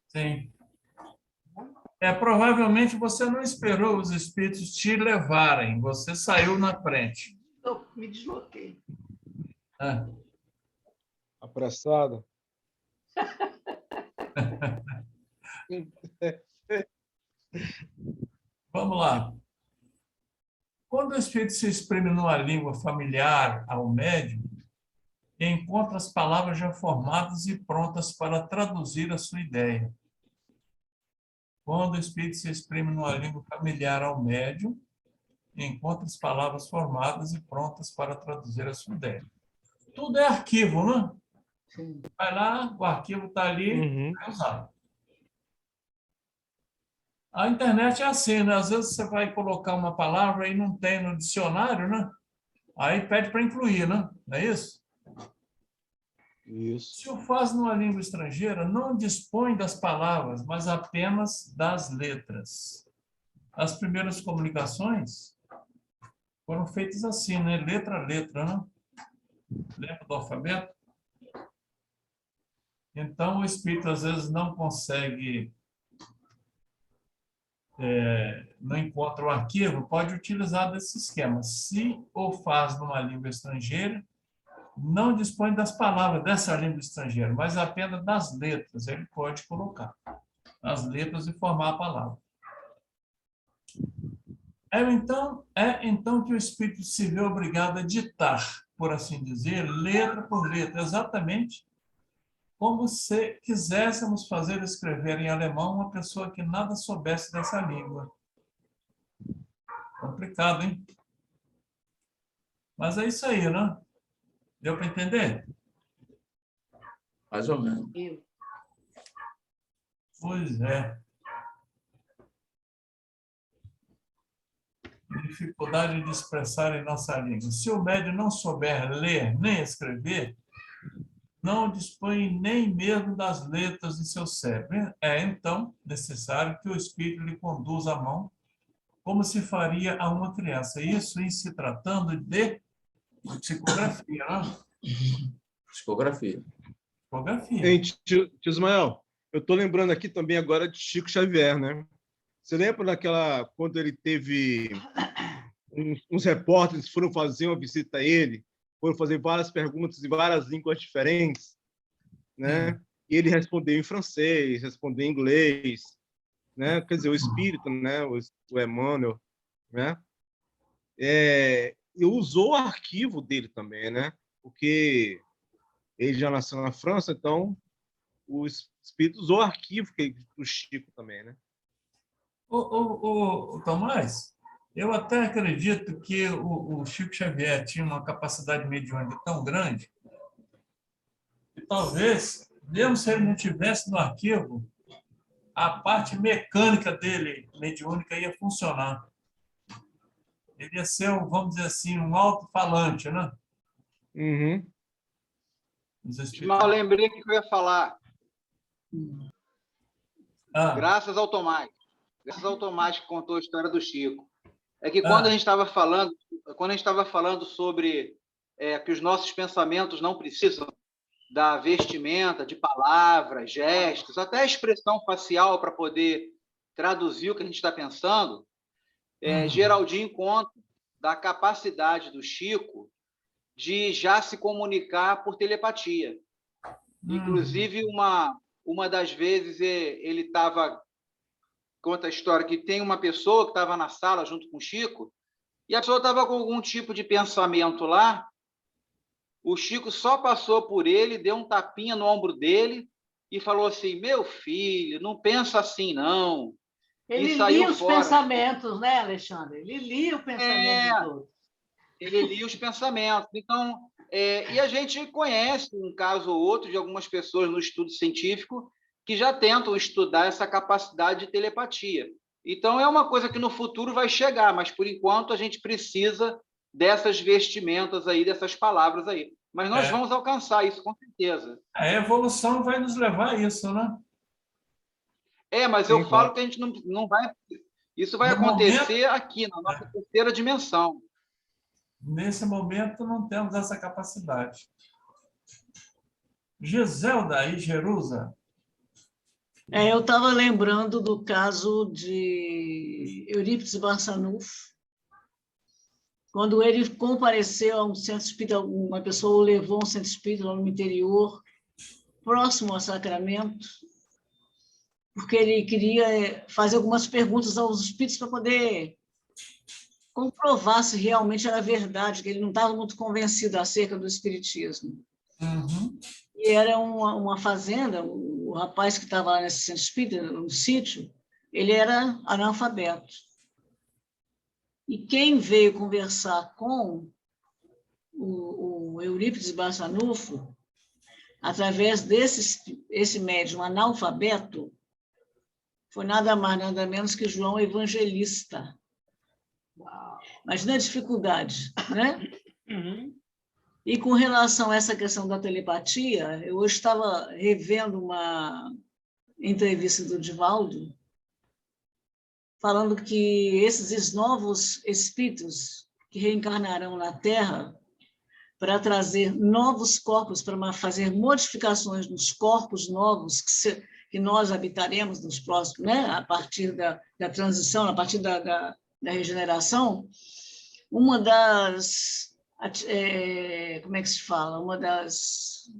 Sim. Provavelmente você não esperou os espíritos te levarem, você saiu na frente. Eu me desloquei. Apressado. Vamos lá. Quando o espírito se exprime numa língua familiar ao médium, encontra as palavras já formadas e prontas para traduzir a sua ideia. Quando o espírito se exprime numa língua familiar ao médium, encontra as palavras formadas e prontas para traduzir a sua ideia. Tudo é arquivo, né? Sim. Vai lá, o arquivo está ali, é usado. A internet é assim, né? Às vezes você vai colocar uma palavra e não tem no dicionário, né? Aí pede para incluir, né? Não é isso? Isso. Se o faz numa língua estrangeira, não dispõe das palavras, mas apenas das letras. As primeiras comunicações foram feitas assim, né? Letra a letra, né? Lembra do alfabeto? Então, o espírito às vezes não consegue, não encontra o arquivo, pode utilizar desse esquema. Se o faz numa língua estrangeira, não dispõe das palavras dessa língua estrangeira, mas apenas das letras. Ele pode colocar as letras e formar a palavra. É então que o espírito se vê obrigado a ditar, por assim dizer, letra por letra, exatamente como se quiséssemos fazer escrever em alemão uma pessoa que nada soubesse dessa língua. Complicado, hein? Mas é isso aí, né? Deu para entender? Mais ou menos. Pois é. Dificuldade de expressar em nossa língua. Se o médium não souber ler nem escrever, não dispõe nem mesmo das letras de seu cérebro. É, então, necessário que o espírito lhe conduza a mão, como se faria a uma criança. Isso em se tratando de psicografia, né? Psicografia. Tipografia. Gente, tio Ismael, eu estou lembrando aqui também agora de Chico Xavier, né? Você lembra quando ele teve uns repórteres que foram fazer uma visita a ele, foram fazer várias perguntas em várias línguas diferentes, né? E ele respondeu em francês, respondeu em inglês, né? Quer dizer, o espírito, né? O Emmanuel, né? E usou o arquivo dele também, né? Porque ele já nasceu na França, então o espírito usou o arquivo do Chico também, né? Tomás, eu até acredito que o Chico Xavier tinha uma capacidade mediúnica tão grande que talvez, mesmo se ele não tivesse no arquivo, a parte mecânica dele, mediúnica, ia funcionar. Ele ia ser, vamos dizer assim, um alto-falante, né? Uhum. Mas eu lembrei o que eu ia falar. Graças ao Tomás. Graças ao Tomás que contou a história do Chico. É que quando a gente estava falando sobre que os nossos pensamentos não precisam da vestimenta, de palavras, gestos, até a expressão facial para poder traduzir o que a gente está pensando, Geraldinho conta da capacidade do Chico de já se comunicar por telepatia. Inclusive, uma das vezes ele estava... Conta a história que tem uma pessoa que estava na sala junto com o Chico e a pessoa estava com algum tipo de pensamento lá. O Chico só passou por ele, deu um tapinha no ombro dele e falou assim: meu filho, não pensa assim, não. Ele lia os pensamentos, né, Alexandre? Ele lia o pensamento dos outros. Ele lia os pensamentos. Então, e a gente conhece um caso ou outro de algumas pessoas no estudo científico que já tentam estudar essa capacidade de telepatia. Então, é uma coisa que no futuro vai chegar, mas, por enquanto, a gente precisa dessas vestimentas aí, dessas palavras aí. Mas nós vamos alcançar isso, com certeza. A evolução vai nos levar a isso, né? Mas eu falo que a gente não vai... Isso vai acontecer aqui, na nossa terceira dimensão. Nesse momento, não temos essa capacidade. Giselda e Jerusa. Eu estava lembrando do caso de Eurípides Barçanufo, quando ele compareceu a um centro espírita, uma pessoa o levou a um centro espírita lá no interior, próximo ao Sacramento, porque ele queria fazer algumas perguntas aos espíritos para poder comprovar se realmente era verdade, que ele não estava muito convencido acerca do espiritismo. Uhum. E era uma fazenda, o rapaz que estava lá nesse centro espírita, no sítio, ele era analfabeto. E quem veio conversar com o Eurípides Barçanufo, através esse médium analfabeto, foi nada mais, nada menos que João Evangelista. Imagina a dificuldade, né? Uhum. E com relação a essa questão da telepatia, eu hoje estava revendo uma entrevista do Divaldo, falando que esses novos espíritos que reencarnarão na Terra para trazer novos corpos, para fazer modificações nos corpos novos que nós habitaremos nos próximos, né? A partir da transição, a partir da regeneração, uma das... como é que se fala? Uma das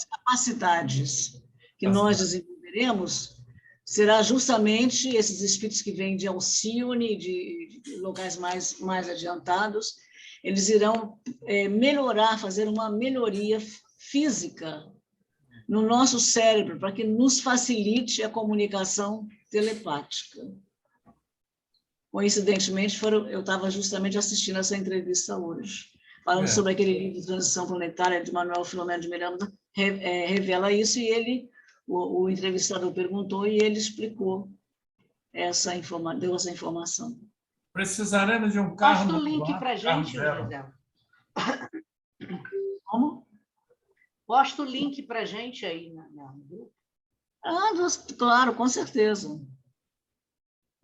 capacidades que nós desenvolveremos será justamente esses espíritos que vêm de Alcione, de locais mais adiantados. Eles irão melhorar, fazer uma melhoria física no nosso cérebro, para que nos facilite a comunicação telepática. Coincidentemente, eu estava justamente assistindo essa entrevista hoje, falando sobre aquele livro de Transição Planetária de Manuel Filomeno de Miranda, revela isso, e o entrevistador perguntou e ele explicou deu essa informação. Precisaremos de um carro. Posta o link para a gente, Gisela. Como? Posta o link para a gente aí no grupo. Claro, com certeza.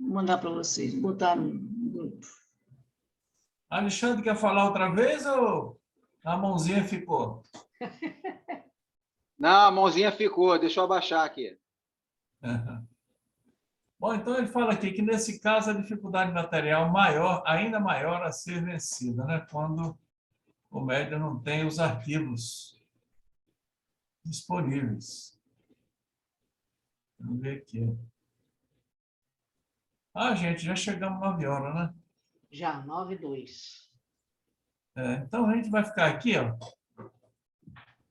Vou mandar para vocês, botar no grupo. Alexandre quer falar outra vez ou a mãozinha ficou? Não, a mãozinha ficou, deixa eu abaixar aqui. Bom, então ele fala aqui que, nesse caso, a dificuldade material maior, ainda maior a ser vencida, né? Quando o médium não tem os arquivos disponíveis. Vamos ver aqui. Ah, gente, já chegamos 9 horas, né? Já, 9:02. Então, a gente vai ficar aqui, ó.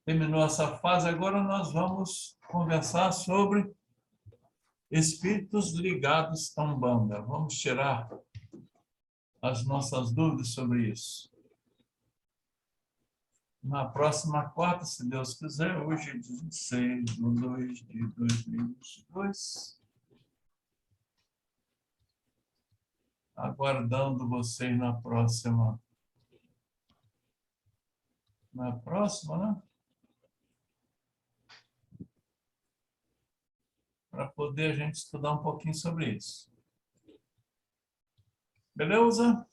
Terminou essa fase, agora nós vamos conversar sobre espíritos ligados à Umbanda. Vamos tirar as nossas dúvidas sobre isso. Na próxima quarta, se Deus quiser, hoje, 16/2/2022. Aguardando vocês na próxima. Na próxima, né? Para poder a gente estudar um pouquinho sobre isso. Beleza?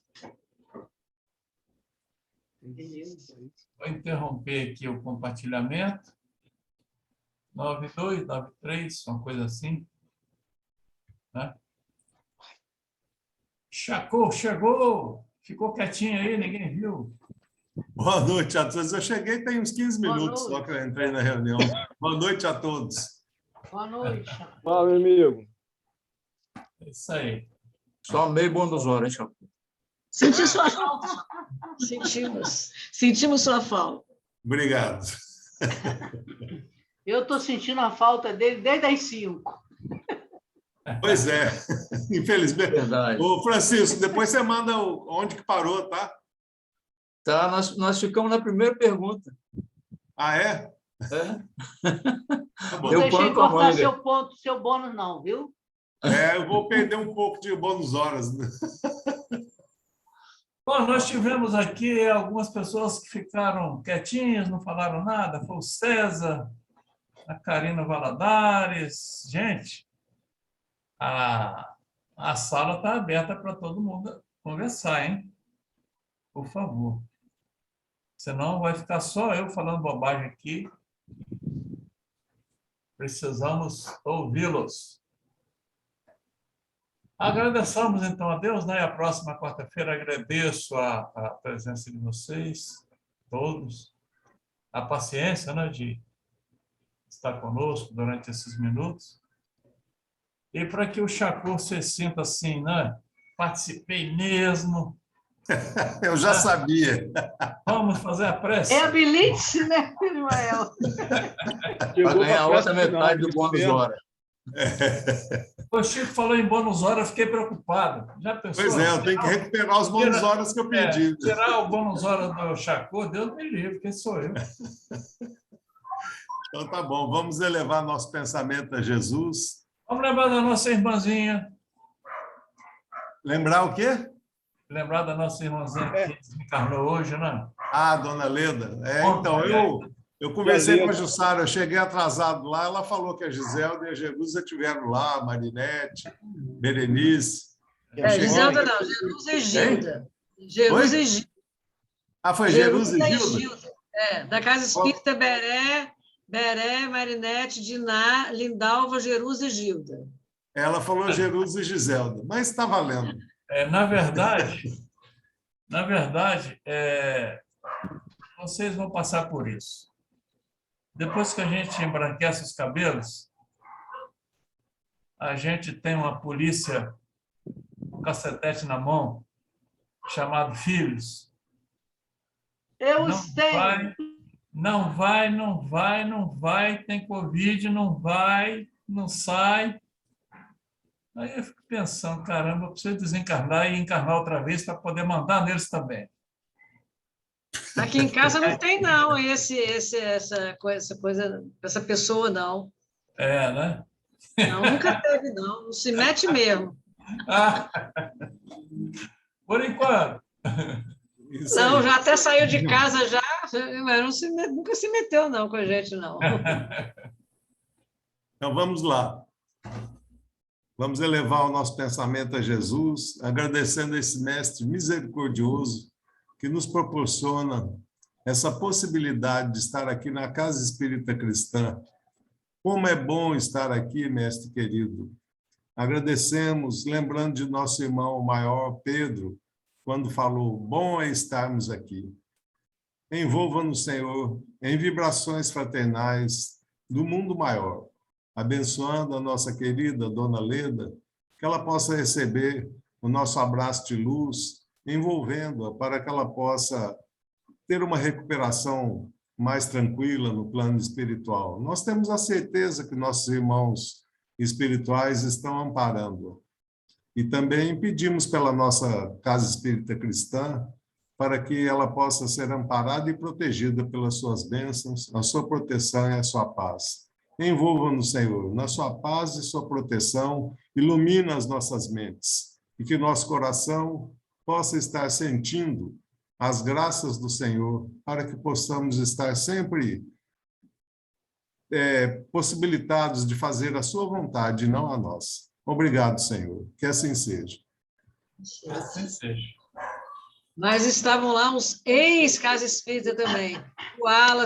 Vou interromper aqui o compartilhamento. 92, 93, uma coisa assim. Né? Chacô, chegou! Ficou quietinho aí, ninguém viu. Boa noite a todos. Eu cheguei tem uns 15 minutos só que eu entrei na reunião. Boa noite a todos. Boa noite. Fala, meu amigo. É isso aí. Só meio bônus hora, hein, Chaco? Senti sua falta. Sentimos sua falta. Obrigado. Eu estou sentindo a falta dele desde as 5. Pois é, infelizmente. Verdade. Ô, Francisco, depois você manda onde que parou, tá? Tá, nós ficamos na primeira pergunta. Ah, é? É? Tá bom. Eu Não deixei ponho com a cortar manga. seu bônus, não, viu? Eu vou perder um pouco de bônus horas. Né? Bom, nós tivemos aqui algumas pessoas que ficaram quietinhas, não falaram nada. Foi o César, a Karina Valadares. Gente, a sala está aberta para todo mundo conversar, hein? Por favor. Senão vai ficar só eu falando bobagem aqui. Precisamos ouvi-los. Agradecemos, então, a Deus, né? E a próxima quarta-feira agradeço a presença de vocês, todos, a paciência, né, de estar conosco durante esses minutos. E para que o Chacô se sinta assim, né? Participei mesmo. Eu já sabia. Vamos fazer a prece? Reabilite-se, né, Ismael? Para ganhar a outra metade do bônus hora. O Chico falou em bônus hora, eu fiquei preocupado. Já pensou? Pois é, eu tenho que recuperar os bônus horas que eu perdi. Tirar o bônus hora do Chacô, Deus me livre, quem sou eu? Então tá bom, vamos elevar nosso pensamento a Jesus. Vamos lembrar da nossa irmãzinha. Lembrar o quê? Lembrar da nossa irmãzinha que desencarnou hoje, né? Ah, dona Leda. Bom, Então, eu conversei com a Jussara, eu cheguei atrasado lá, ela falou que a Giselda e a Jerusa estiveram lá, a Marinete, Berenice. Giselda não, Jerusa e Gilda. Jerusa e Gilda. Ah, foi Jerusa e Gilda? Da Casa Espírita Beré, Marinete, Diná, Lindalva, Jerusa e Gilda. Ela falou Jerusa e Giselda, mas está valendo. Na verdade, vocês vão passar por isso. Depois que a gente embranquece os cabelos, a gente tem uma polícia com cacetete na mão, chamado Filhos. Eu sei. Não vai, tem Covid, não vai, não sai. Aí eu fico pensando, caramba, eu preciso desencarnar e encarnar outra vez para poder mandar neles também. Aqui em casa não tem, não, essa pessoa, não. Né? Não, nunca teve, não. Não se mete mesmo. Por enquanto. Não, já até saiu de casa já, mas nunca se meteu, não, com a gente, não. Então, vamos lá. Vamos elevar o nosso pensamento a Jesus, agradecendo a esse mestre misericordioso que nos proporciona essa possibilidade de estar aqui na Casa Espírita Cristã. Como é bom estar aqui, mestre querido. Agradecemos, lembrando de nosso irmão maior, Pedro, quando falou, bom é estarmos aqui. Envolva-nos, Senhor, em vibrações fraternais do mundo maior, abençoando a nossa querida Dona Leda, que ela possa receber o nosso abraço de luz, envolvendo-a para que ela possa ter uma recuperação mais tranquila no plano espiritual. Nós temos a certeza que nossos irmãos espirituais estão amparando. E também pedimos pela nossa Casa Espírita Cristã para que ela possa ser amparada e protegida pelas suas bênçãos, a sua proteção e a sua paz. Envolva-nos, Senhor, na sua paz e sua proteção, ilumina as nossas mentes e que nosso coração possa estar sentindo as graças do Senhor para que possamos estar sempre possibilitados de fazer a sua vontade e não a nossa. Obrigado, Senhor. Que assim seja. Que assim seja. Mas estavam lá os ex-Casa Espírita também. O Wallace